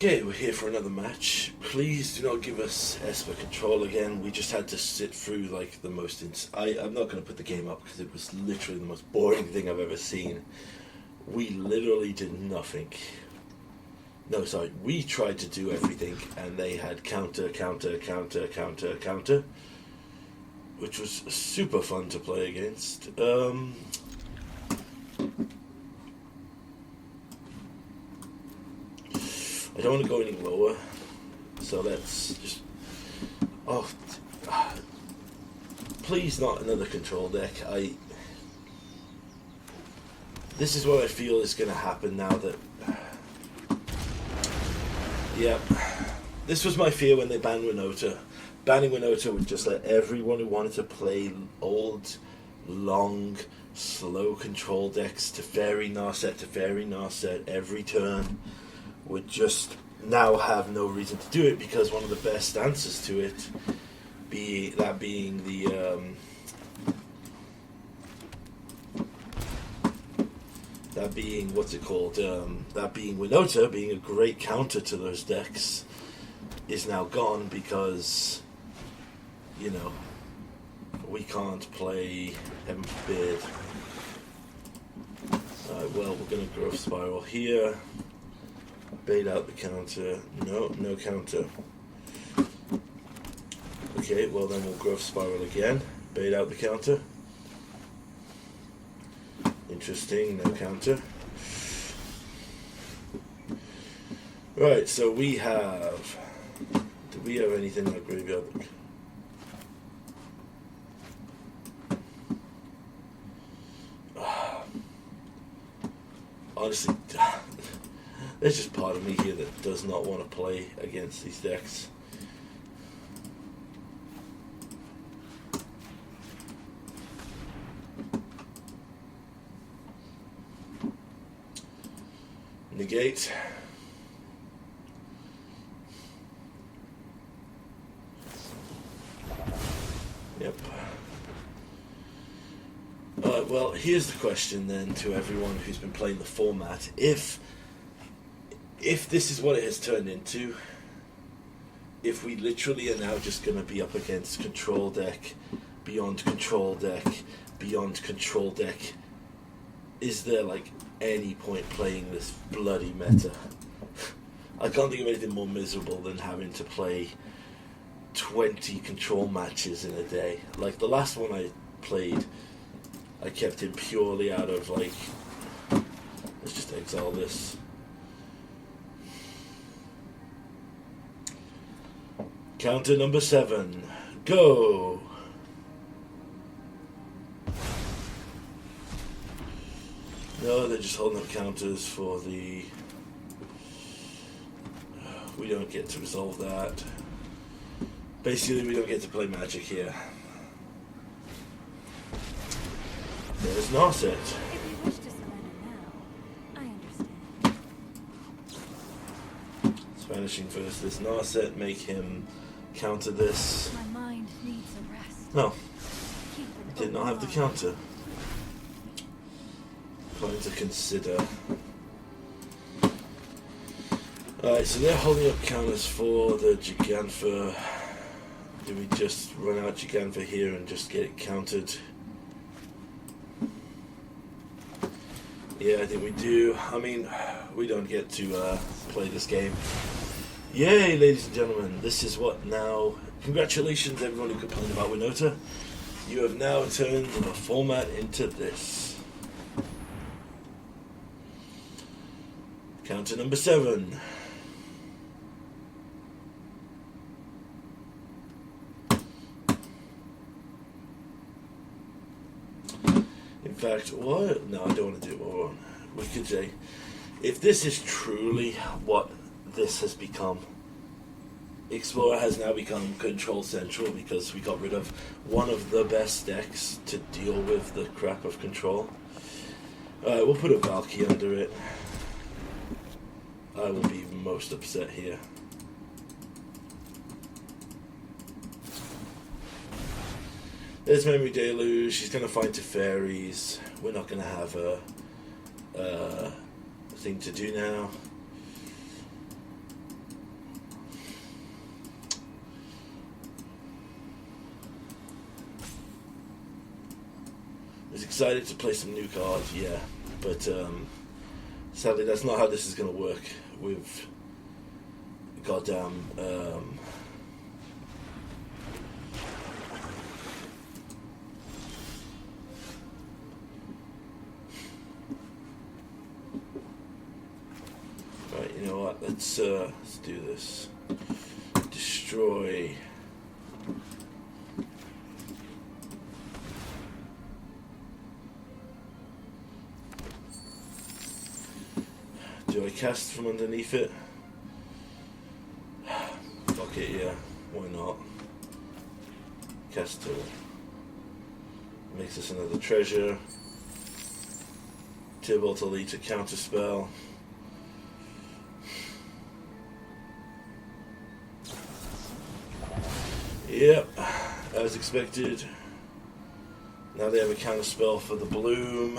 Okay, we're here for another match. Please do not give us Esper control again. We just had to sit through like the most. I'm not going to put the game up because it was literally the most boring thing I've ever seen. We literally did nothing. No, sorry, we tried to do everything, and they had counter, counter, counter, counter, counter, which was super fun to play against. I don't want to go any lower, so let's just... Oh, please not another control deck. This is what I feel is going to happen now that... Yeah, this was my fear when they banned Winota. Banning Winota would just let everyone who wanted to play old, long, slow control decks to Fairy Narset to Fairy Narset every turn would just now have no reason to do it, because one of the best answers to it being the that being what's it called that being Winota being a great counter to those decks is now gone, because you know we can't play, heaven forbid. Well, we're going to Growth Spiral here. Bait out the counter. No counter. Okay, well then we'll Growth Spiral again. Bait out the counter. Interesting, no counter. Right, so we have... Do we have anything in our graveyard? Honestly... There's just part of me here that does not want to play against these decks. Negate. Yep. Well, here's the question then to everyone who's been playing the format. If this is what it has turned into, if we literally are now just going to be up against control deck, beyond control deck, beyond control deck, is there like any point playing this bloody meta? I can't think of anything more miserable than having to play 20 control matches in a day. Like the last one I played, I kept him purely out of like, let's just exile this. Counter number 7. Go! No, they're just holding up counters for the... We don't get to resolve that. Basically, we don't get to play Magic here. There's Narset. If you wish to surrender now, I understand. Vanishing first this Narset, make him counter this. My mind needs a rest. No, Keep an did not open have the mind. counter. Trying to consider. Alright, so they're holding up counters for the Gigantha. Do we just run out Gigantha here and just get it countered? Yeah, I think we do. I mean, we don't get to play this game. Yay, ladies and gentlemen, this is what now... Congratulations everyone who complained about Winota. You have now turned the format into this. Counter number 7. In fact, what? No, I don't want to do it while we're on. We could say, if this is truly what this has become, Explorer has now become Control Central, because we got rid of one of the best decks to deal with the crap of Control. We'll put a Valky under it. I will be most upset here. There's Memory Deluge. She's going to find Teferis. We're not going to have a thing to do now. excited to play some new cards, yeah, but sadly that's not how this is going to work with goddamn right, you know what, let's do this. Destroy. Do I cast from underneath it? Fuck it, yeah. Why not? Cast tool. Makes us another treasure. Tybalt will lead to counterspell. Yep, as expected. Now they have a counterspell for the bloom.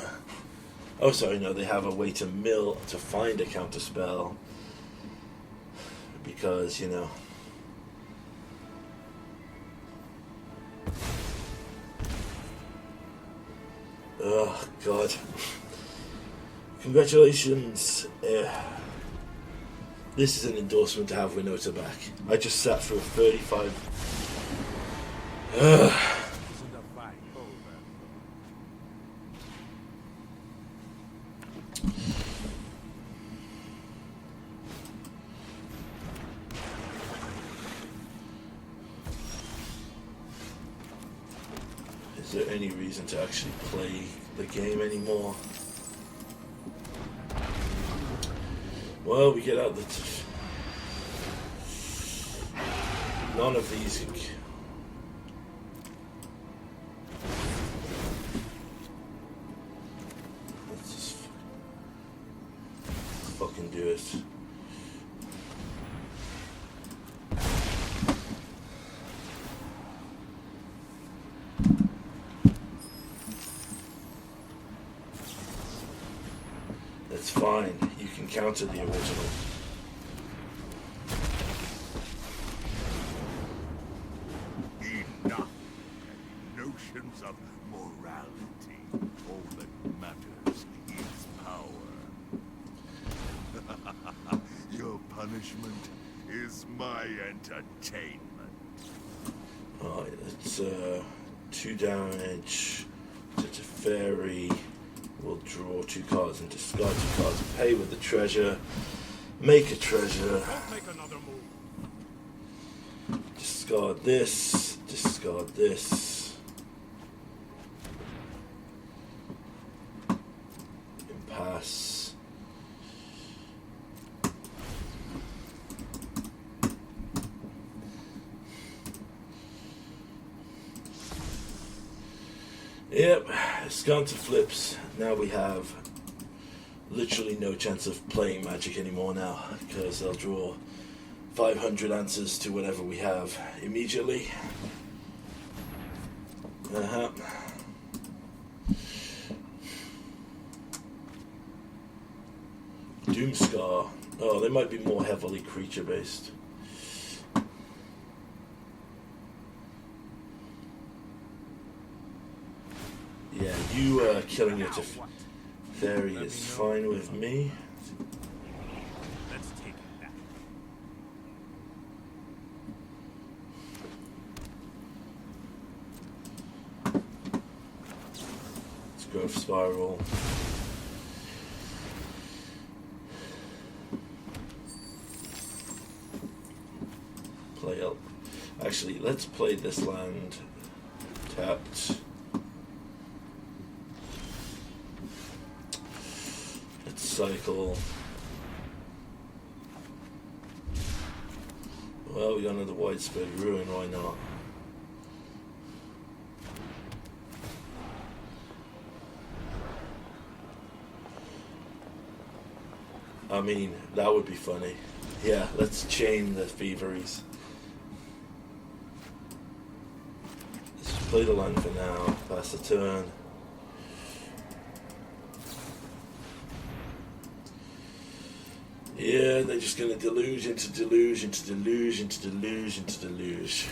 Oh, sorry, no, they have a way to mill to find a counterspell. Because, you know. Oh, God. Congratulations. This is an endorsement to have Winota back. I just sat through 35. Is there any reason to actually play the game anymore? Well, we get out the... None of these... Let's just... fucking do it. That's fine. You can counter the original. Enough. Notions of morality. All that matters is power. Your punishment is my entertainment. Alright, it's 2 damage to Teferi. We'll draw 2 cards and discard 2 cards. Pay with the treasure. Make a treasure. Don't make another move. Discard this. Discard this. Impasse. Yep, it's gone to flips. Now we have literally no chance of playing Magic anymore now, because they'll draw 500 answers to whatever we have immediately. Doomscar. Oh, they might be more heavily creature based. Yeah, you killing your Teferi is fine with me. Let's take it back. Let's Growth Spiral. Play up. Actually, let's play this land tapped. Cycle. Well, we got another widespread ruin, why not? I mean, that would be funny. Yeah, let's chain the thieveries. Let's play the land for now, pass the turn. Yeah, they're just going to deluge into deluge, into deluge, into deluge, into deluge.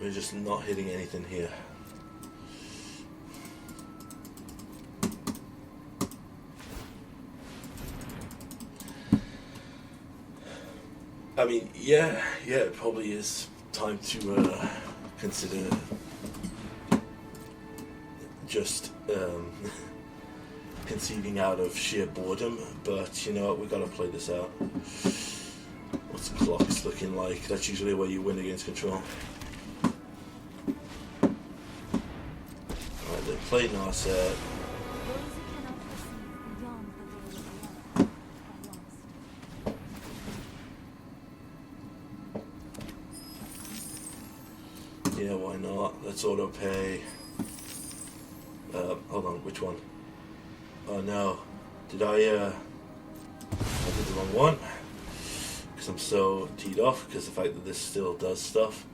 We're just not hitting anything here. I mean, yeah, it probably is time to consider just conceiving out of sheer boredom, but you know what, we gotta play this out. What's the clocks looking like? That's usually where you win against control. Alright, they're playing our set. Those who cannot perceive beyond the veil of the other are lost. Yeah, why not? Let's auto pay. Hold on, which one? Oh no. Did I did the wrong one. Because I'm so teed off because the fact that this still does stuff.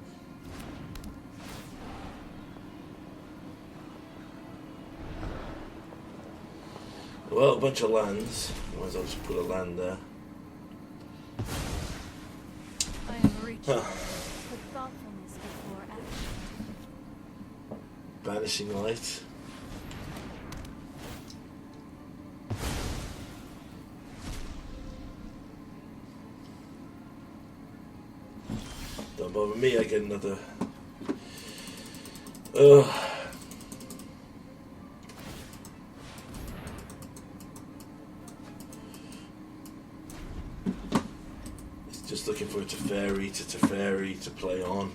Well, a bunch of lands. Might as well just put a land there. I am reaching. Put thoughtfulness before action. Banishing light. Don't bother me, I get another. It's just looking for a Teferi to play on.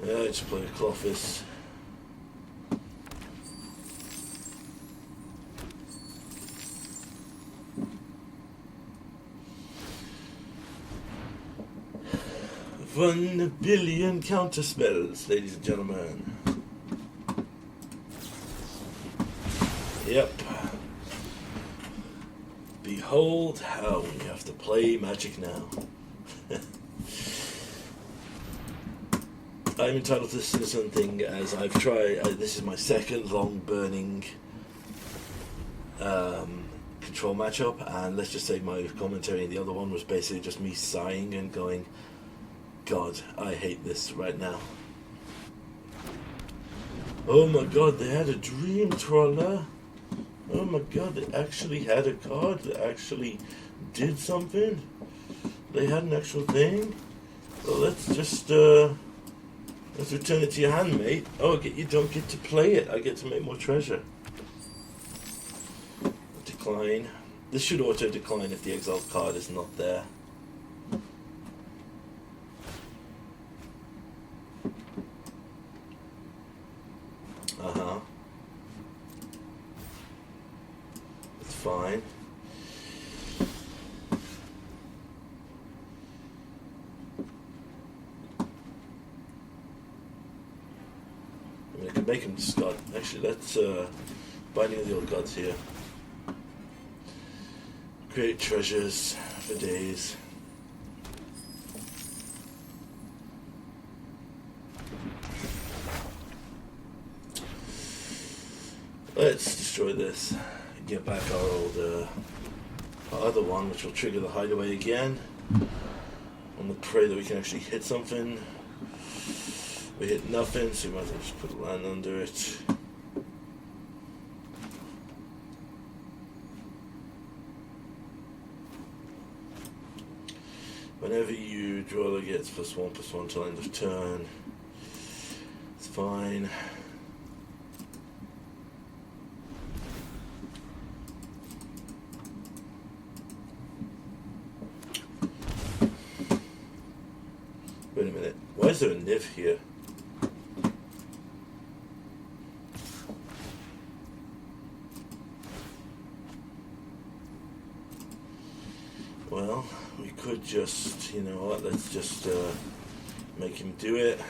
Yeah, just play a Clothis. One billion counter spells, ladies and gentlemen. Yep. Behold how we have to play Magic now. I'm entitled to say something as I've tried. This is my second long burning control matchup, and let's just say my commentary in the other one was basically just me sighing and going, God, I hate this right now. Oh my God, they had a dream trawler. Oh my God, they actually had a card that actually did something. They had an actual thing. Well, let's just let's return it to your hand, mate. Oh, you don't get to play it. I get to make more treasure. Decline. This should auto decline if the exiled card is not there. It's fine. I mean, I could make him discard. Actually, let's Binding of the Old Gods here. Create treasures for days. Let's destroy this and get back our old, our other one, which will trigger the hideaway again. On the pray that we can actually hit something. We hit nothing, so we might as well just put a land under it. Whenever you draw, it gets +1/+1 till end of turn. It's fine. Wait a minute. Why is there a Niv here? Well, we could just, you know what, let's just make him do it.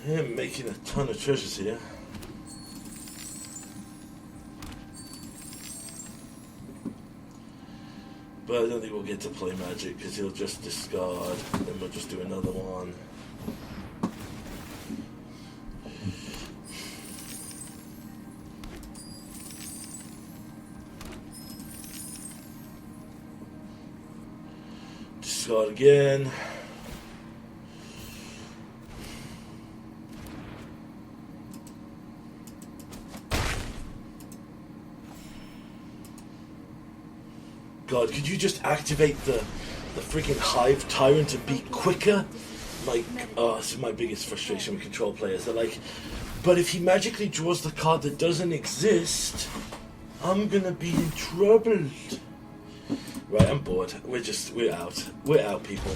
I'm making a ton of treasures here. But I don't think we'll get to play magic because he'll just discard, and then we'll just do another one. Discard again. God, could you just activate the freaking Hive Tyrant to be quicker? Like, oh, this is my biggest frustration with control players. They're like, but if he magically draws the card that doesn't exist, I'm gonna be in trouble. Right, I'm bored. We're out. We're out, people.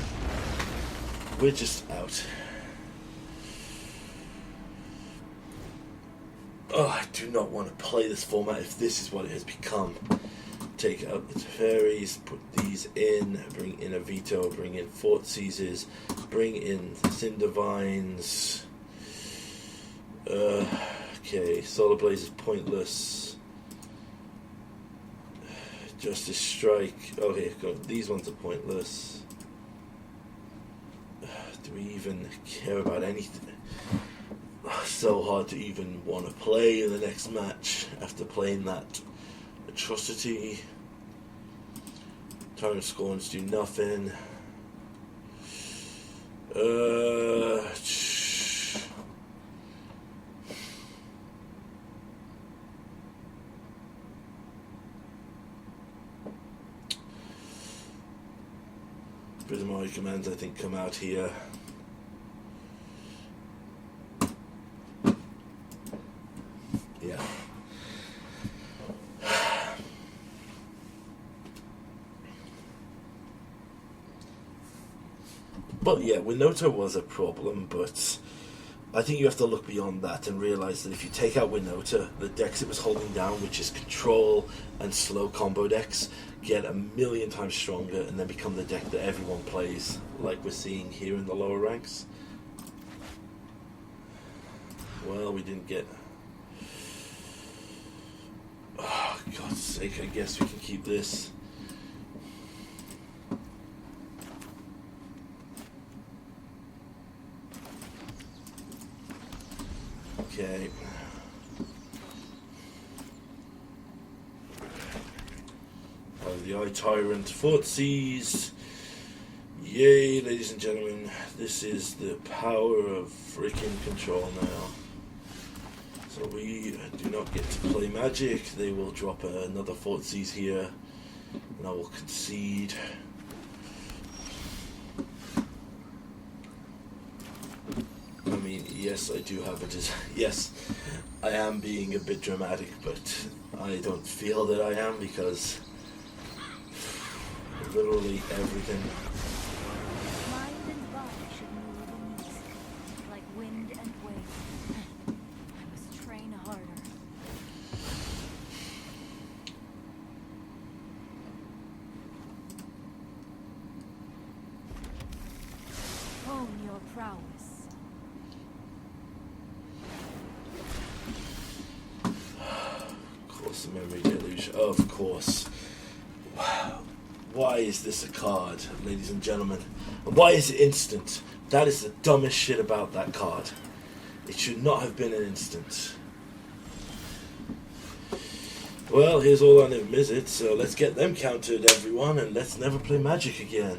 We're just out. Oh, I do not want to play this format if this is what it has become. Take out the fairies, put these in, bring in a veto, bring in Fort Seizes, bring in Cinder Vines. Okay, Solar Blaze is pointless. Justice Strike. Okay, these ones are pointless. Do we even care about anything? So hard to even want to play in the next match after playing that atrocity. Tyrant Scorns do nothing. Prismari commands, I think, come out here. Yeah. But yeah, winota was a problem, but I think you have to look beyond that and realize that if you take out winota, the decks it was holding down, which is control and slow combo decks, get a million times stronger and then become the deck that everyone plays, like we're seeing here in the lower ranks. Well, we didn't get... Oh, God's sake, I guess we can keep this. Okay. The Eye Tyrant, Fort Seize. Yay, ladies and gentlemen, this is the power of freaking control now. So we do not get to play magic. They will drop another Fort Seize here, and I will concede. I mean, yes, I do have it. Yes, I am being a bit dramatic, but I don't feel that I am because literally everything. Mind and body should move in unison, like wind and wave. I must train harder. Hone your prowess. Of course, the memory deluge. Of course. Wow. Why is this a card, ladies and gentlemen? And why is it instant? That is the dumbest shit about that card. It should not have been an instant. Well, here's all our new visits, so let's get them countered, everyone, and let's never play Magic again.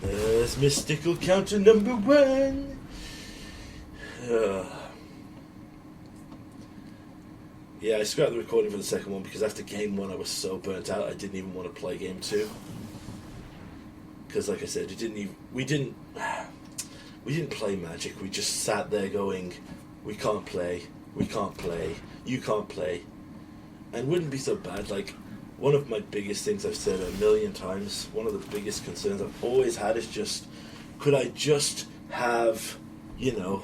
There's mystical counter number 1. Yeah, I scrapped the recording for the second one because after game 1 I was so burnt out I didn't even want to play game 2. Because like I said, we didn't play Magic. We just sat there going, we can't play, you can't play. And wouldn't be so bad. Like, one of my biggest things I've said a million times, one of the biggest concerns I've always had is just, could I just have, reload!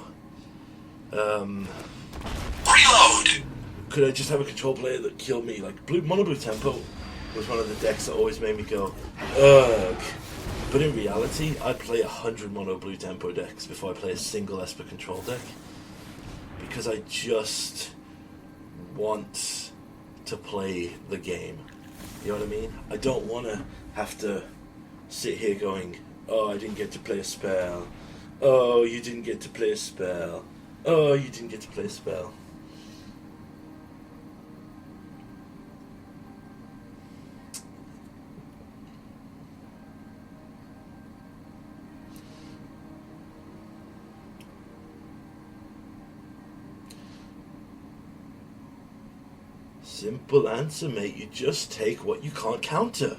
Could I just have a control player that killed me? Like, Mono Blue Tempo was one of the decks that always made me go, ugh. But in reality, I play 100 mono blue tempo decks before I play a single Esper control deck. Because I just want to play the game. You know what I mean? I don't want to have to sit here going, oh, I didn't get to play a spell. Oh, you didn't get to play a spell. Oh, you didn't get to play a spell. Simple answer, mate. You just take what you can't counter.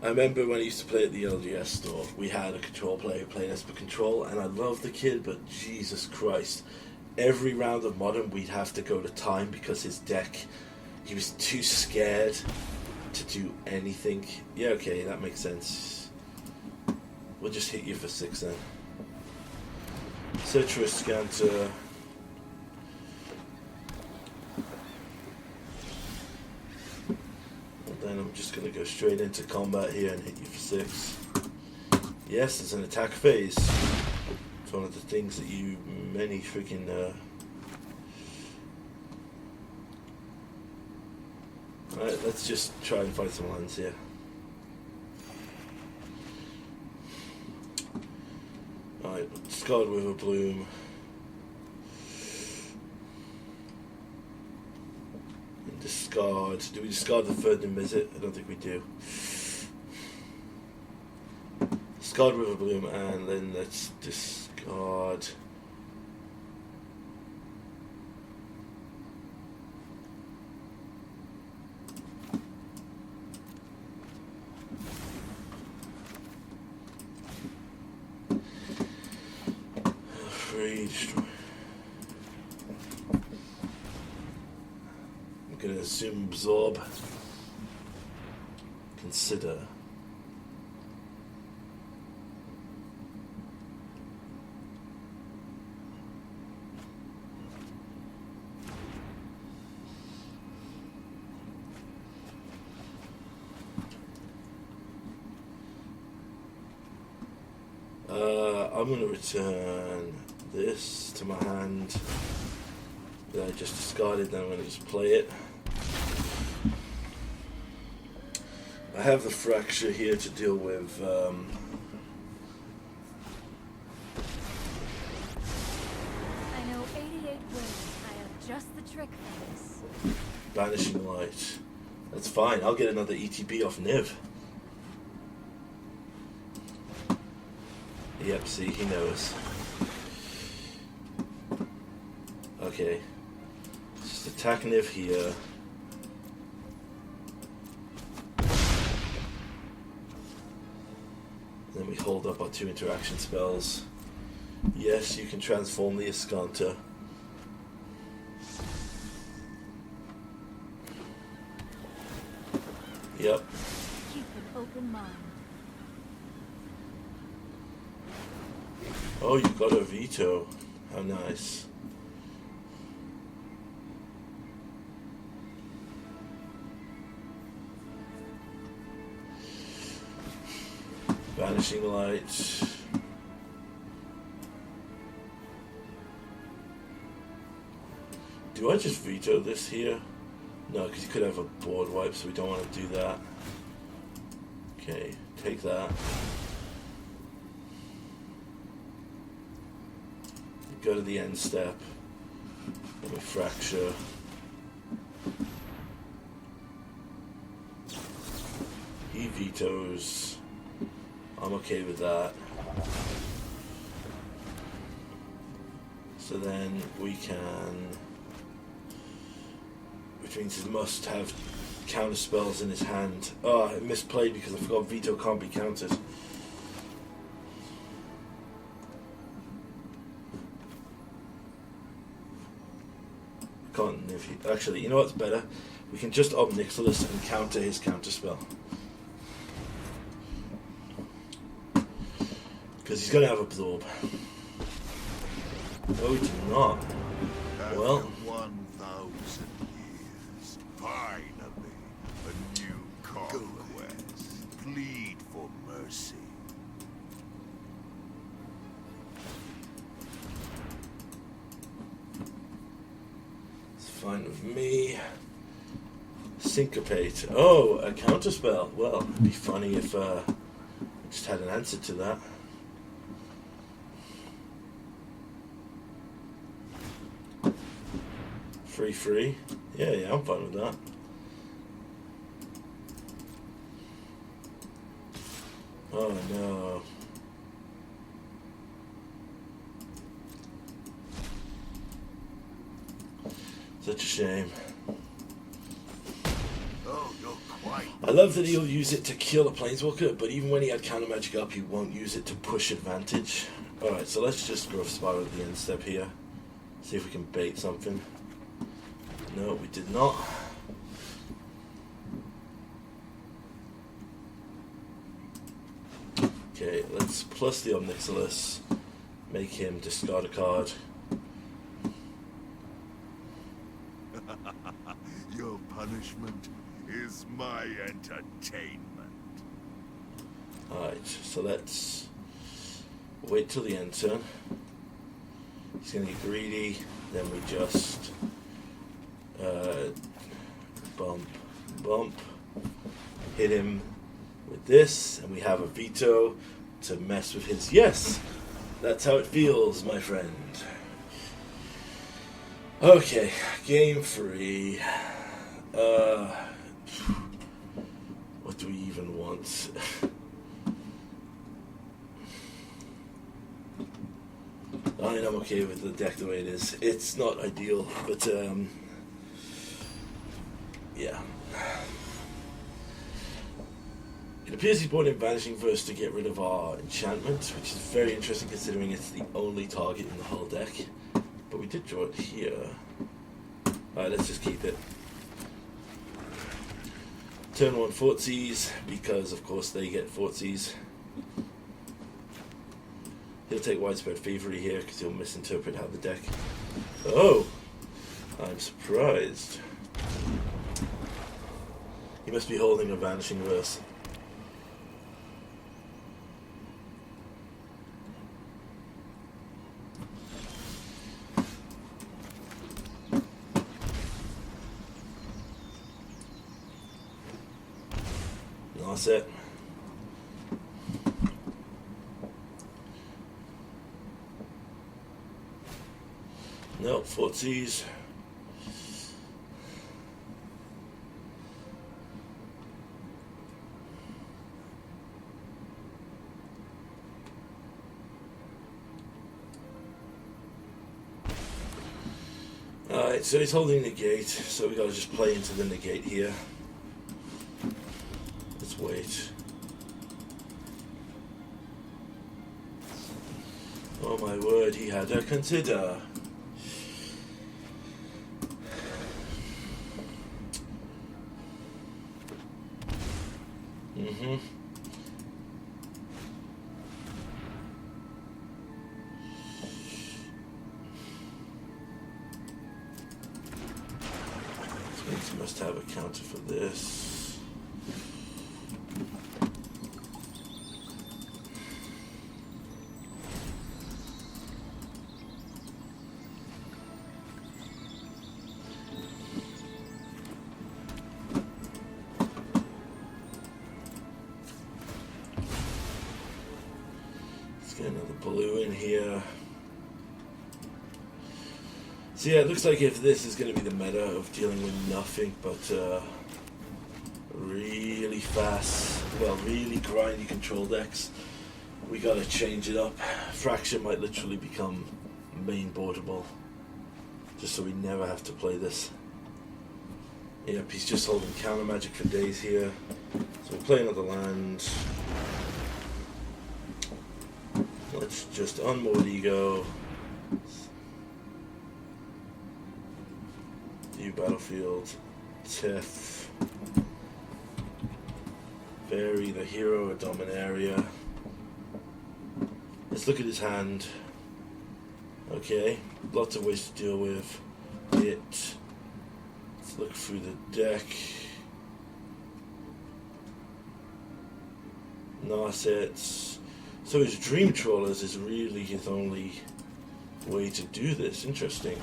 I remember when I used to play at the LGS store, we had a control player who played Esper Control, and I loved the kid, but Jesus Christ. Every round of Modern, we'd have to go to time because his deck, he was too scared to do anything. Yeah, okay, that makes sense. We'll just hit you for 6 then. Search for a Scanter. And then I'm just going to go straight into combat here and hit you for 6. Yes, it's an attack phase. It's one of the things that you many freaking... Alright, let's just try and find some lands here. Alright, discard River Bloom. And discard. Do we discard the third Nimizit? I don't think we do. Discard River Bloom and then let's discard. Destroy. I'm going to assume absorb. Consider. I'm going to return this to my hand that I just discarded. Then I'm going to just play it. I have the fracture here to deal with. I know 88 ways. I have just the trick for this. Banishing Light. That's fine. I'll get another ETB off Niv. Yep, see, he knows. Okay. Just attack Niv here. Then we hold up our 2 interaction spells. Yes, you can transform the Escanta. Yep. Keep an open mind. Oh, you got a veto. How nice. Vanishing Light. Do I just veto this here? No, because you could have a board wipe, so we don't want to do that. Okay, take that. Go to the end step. Let me fracture. He vetoes. I'm okay with that. So then we can, which means he must have counter spells in his hand. Oh, I misplayed because I forgot veto can't be countered. Can't if he, actually, you know what's better? We can just Ob Nixilis and counter his counter spell. Because he's going to have Absorb. No, he did not. Well. After 1,000 years, finally, of me. Syncopate. Oh, a counterspell. Well, it'd be funny if I just had an answer to that. Free. Yeah, I'm fine with that. Oh no. Such a shame. Oh, you're quite. I love that he'll use it to kill a planeswalker, but even when he had counter magic up, he won't use it to push advantage. Alright, so let's just growth spiral at the end step here. See if we can bait something. No, we did not. Okay, let's plus the Omnixilus. Make him discard a card. Your punishment is my entertainment. Alright, so let's wait till the end turn. He's going to get greedy, then we just bump, hit him with this, and we have a veto to mess with his... Yes! That's how it feels, my friend. Okay, game 3. What do we even want? I mean, I'm okay with the deck the way it is. It's not ideal, but yeah. It appears he's brought in Vanishing Verse to get rid of our enchantment, which is very interesting considering it's the only target in the whole deck. But we did draw it here. Alright, let's just keep it. Turn 1 Fortsies, because of course they get Fortsies. He'll take Widespread Thievery here because he'll misinterpret how the deck... Oh! I'm surprised. He must be holding a Vanishing Verse. That's it. No, Fortsies. Alright, so he's holding negate, so we gotta just play into the negate here. Let's wait. Oh my word, he had to consider. This must have a counter for this. Let's get another blue in here. So yeah, it looks like if this is going to be the meta of dealing with nothing but really fast, well, really grindy control decks, we got to change it up. Fracture might literally become main boardable, just so we never have to play this. Yep, he's just holding counter magic for days here. So we'll play another land. Let's just unmoored ego. Battlefield, Tiff, bury the hero at Dominaria. Let's look at his hand. Okay, lots of ways to deal with it. Let's look through the deck. No assets. So his Dream Trawlers is really his only way to do this. Interesting.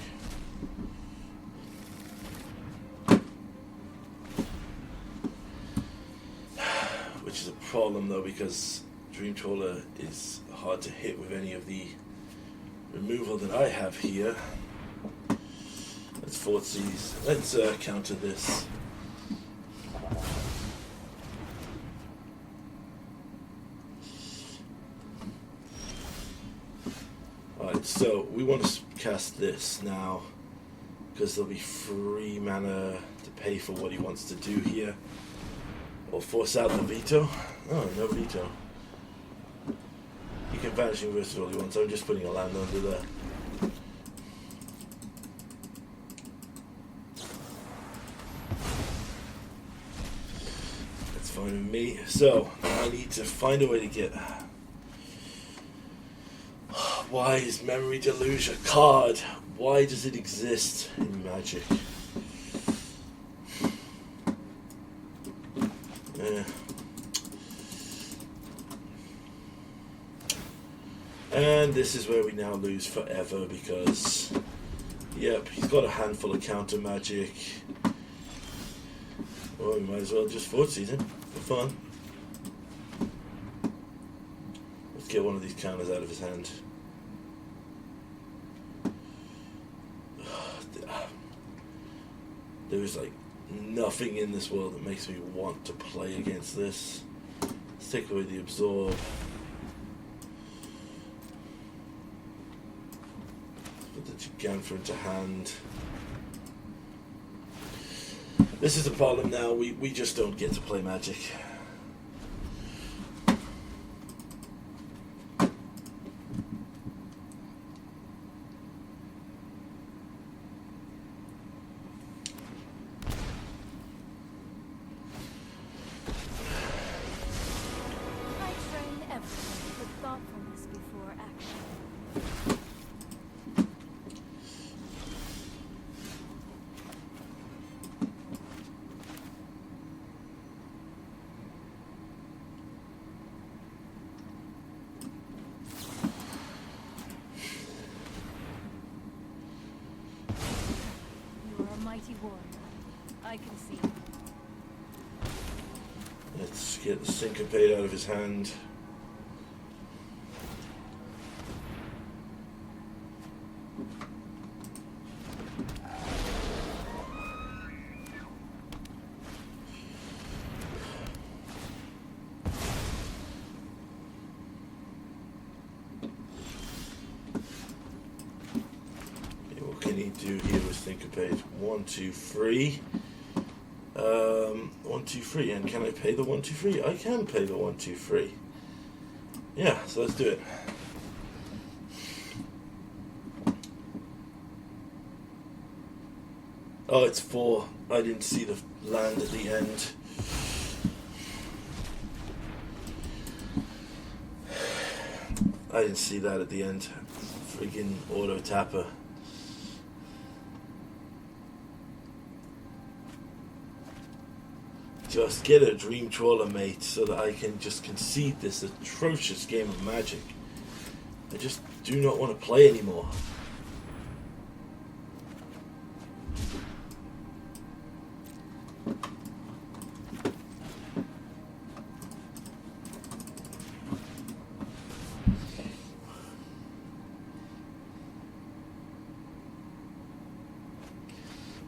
problem though, because Dream Trawler is hard to hit with any of the removal that I have here. Let's fortsies. Let's counter this. Alright, so we want to cast this now, because there'll be free mana to pay for what he wants to do here. Or force out the veto. Oh, no veto. You can Vanishing Versus all you want, so I'm just putting a land under there. That's fine with me. So, I need to find a way to get... Why is Memory Deluge a card? Why does it exist in Magic? And this is where we now lose forever because, yep, he's got a handful of counter magic. Well, we might as well just force him for fun. Let's get one of these counters out of his hand. There is like nothing in this world that makes me want to play against this. Let's take away the absorb. Put the Gigantha into hand. This is the problem now. We just don't get to play Magic. Mighty warrior, I can see. Let's get the Syncopate out of his hand. What can he do here with Syncopate? 1, 2, 3. 1, 2, 3. And can I pay the 1, 2, 3? I can pay the 1, 2, 3. Yeah, so let's do it. Oh, it's 4. I didn't see the land at the end. I didn't see that at the end. Friggin' auto tapper. Just get a Dream Trawler, mate, so that I can just concede this atrocious game of Magic. I just do not want to play anymore.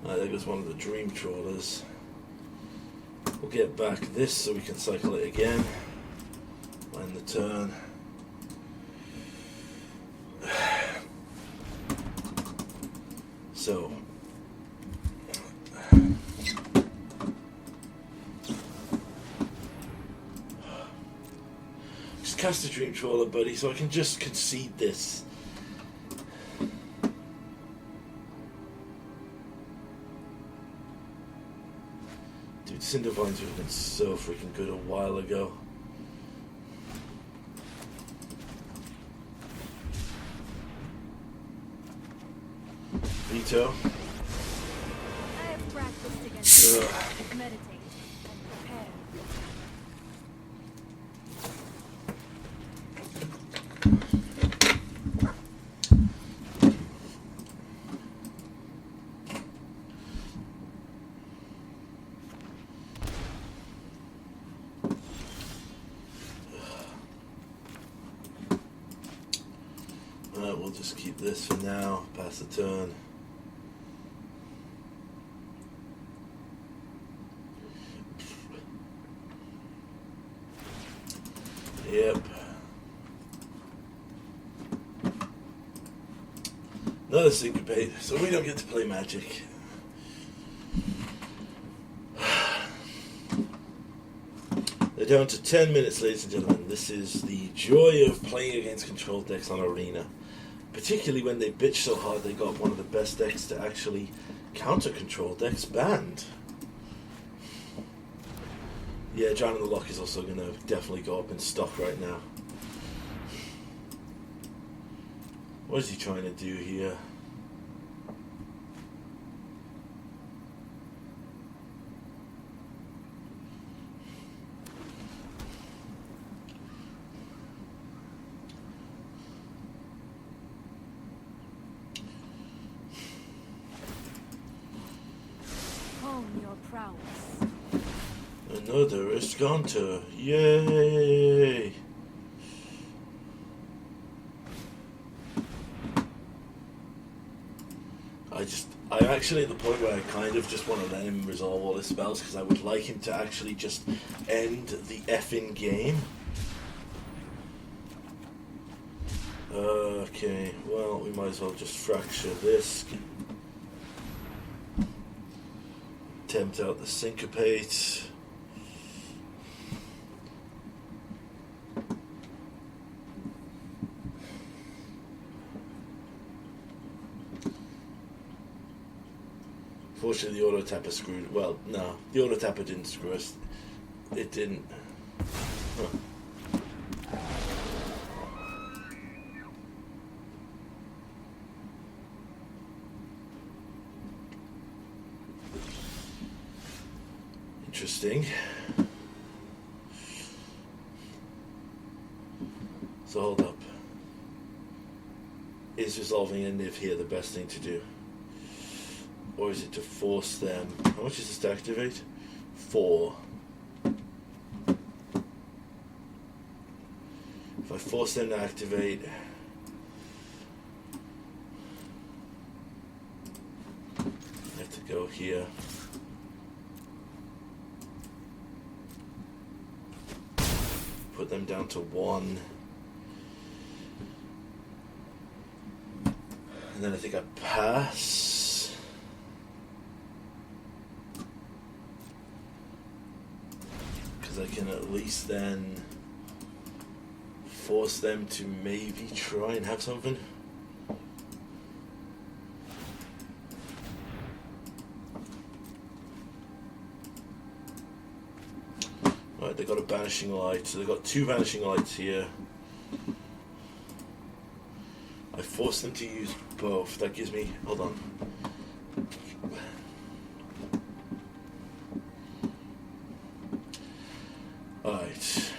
There goes one of the Dream Trawlers. We'll get back this so we can cycle it again. End the turn. So just cast a Dream Trawler, buddy, so I can just concede this. Dude, Cinder Vines would have been so freaking good a while ago. Veto. I have practiced against you. Meditate and prepare. just keep this for now. Pass the turn. Yep. Another syncopate, so we don't get to play magic. They're down to 10 minutes, ladies and gentlemen. This is the joy of playing against control decks on Arena. Particularly when they bitch so hard they got one of the best decks to actually counter control decks banned. Yeah, John in the Lock is also going to definitely go up in stock right now. What is he trying to do here? Hone your prowess. Another Escanter. Yay! I'm actually at the point where I kind of just want to let him resolve all his spells because I would like him to actually just end the effing game. Okay, well, we might as well just fracture this. Tempt out the syncopate. Fortunately, the auto tapper screwed. Well, no, the auto tapper didn't screw us. It didn't. Huh. Interesting. So hold up. Is resolving a Niv here the best thing to do? Or is it to force them? How much is this to activate? 4. If I force them to activate, I have to go here. Put them down to 1. And then I think I pass. I can at least then force them to maybe try and have something. Right, they got a Banishing Light, so they've got 2 Vanishing Lights here. I force them to use both. That gives me... hold on. Alright.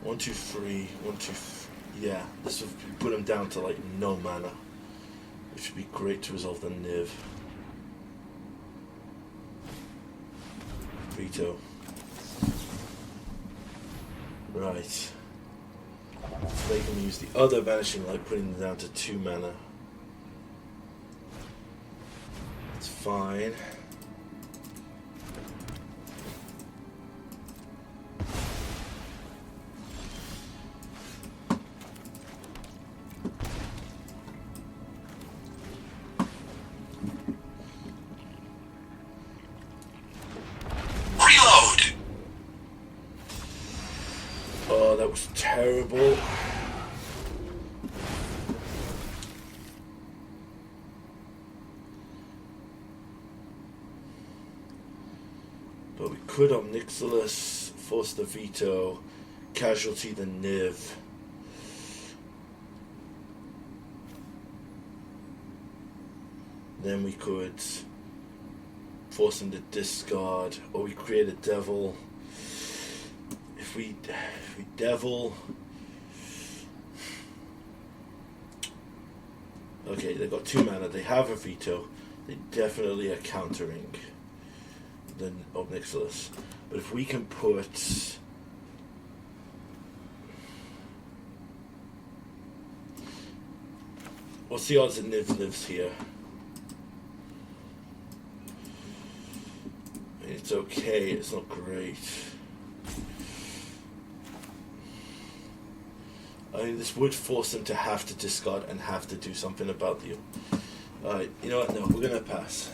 1, 2, 3. 1, 2, yeah, this would put him down to like no mana. Which would be great to resolve the Niv. Veto. Right. So they can use the other Vanishing Light, putting them down to 2 mana. That's fine. That was terrible. But we could Omnixilus, force the veto, casualty the Niv. Then we could force him to discard, or we create a devil. If we devil... Okay, they've got 2 mana, they have a veto, they definitely are countering the Omnixilus. But if we can put... What's the odds that Niv lives here? It's okay, it's not great. I mean, this would force them to have to discard and have to do something about you. Alright, you know what? No, we're gonna pass.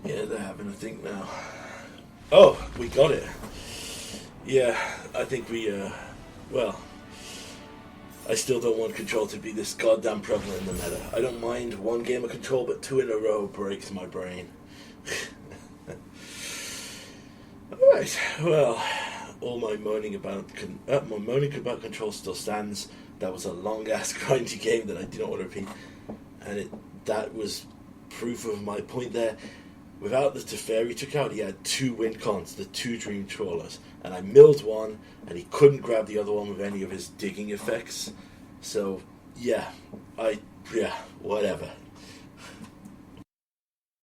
Yeah, they're having a think now. Oh, we got it. Yeah, I think we, well, I still don't want control to be this goddamn prevalent in the meta. I don't mind one game of control, but 2 in a row breaks my brain. Alright, well, all my moaning about control still stands. That was a long-ass grindy game that I do not want to repeat. And that was proof of my point there. Without the Teferi took out, he had 2 win cons, the 2 Dream Trawlers. And I milled one, and he couldn't grab the other one with any of his digging effects. So, yeah, whatever.